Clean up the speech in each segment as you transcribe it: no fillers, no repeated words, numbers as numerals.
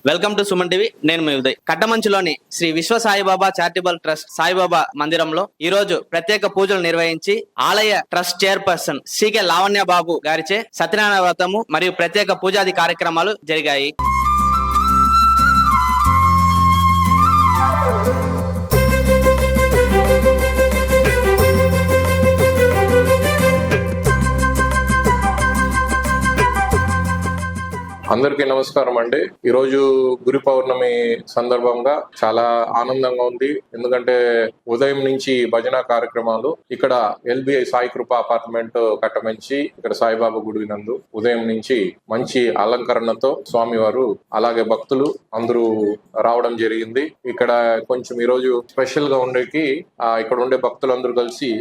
Welcome to Suman TV. నేను మీ ఉదయ్. కట్టమంచులోని శ్రీ విశ్వ Saibaba charitable trust Saibaba మందిరంలో ఈ రోజు ప్రత్యేక పూజలు నిర్వహించి ఆలయ ట్రస్ట్ చైర్పర్సన్ సికే లావణ్య బాబు గారిచే సత్యనారాయణ వ్రతము మరియు ప్రత్యేక పూజాది కార్యక్రమాలు జరిగాయి. అందరికీ నమస్కారం అండి. ఈరోజు గురు పౌర్ణమి సందర్భంగా చాలా ఆనందంగా ఉంది. ఎందుకంటే ఉదయం నుంచి భజన కార్యక్రమాలు ఇక్కడ ఎల్బిఐ సాయి కృప అపార్ట్మెంట్ కట్టమంచి ఇక్కడ సాయిబాబా గుడి నందు ఉదయం నుంచి మంచి అలంకరణతో స్వామివారు అలాగే భక్తులు అందరూ రావడం జరిగింది. ఇక్కడ కొంచెం ఈరోజు స్పెషల్ గా ఉండేకి ఇక్కడ ఉండే భక్తులందరూ కలిసి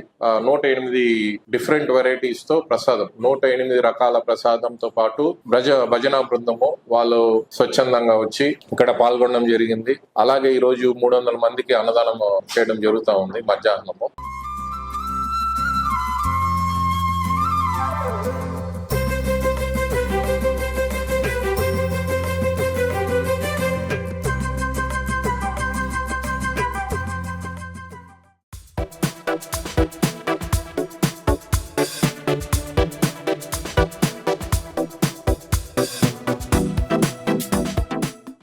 108 డిఫరెంట్ వెరైటీస్ తో ప్రసాదం 108 రకాల ప్రసాదంతో పాటు భజన బృందము వాళ్ళు స్వచ్ఛందంగా వచ్చి ఇక్కడ పాల్గొనడం జరిగింది. అలాగే ఈ రోజు 300 మందికి అన్నదానం చేయడం జరుగుతా ఉంది మధ్యాహ్నము.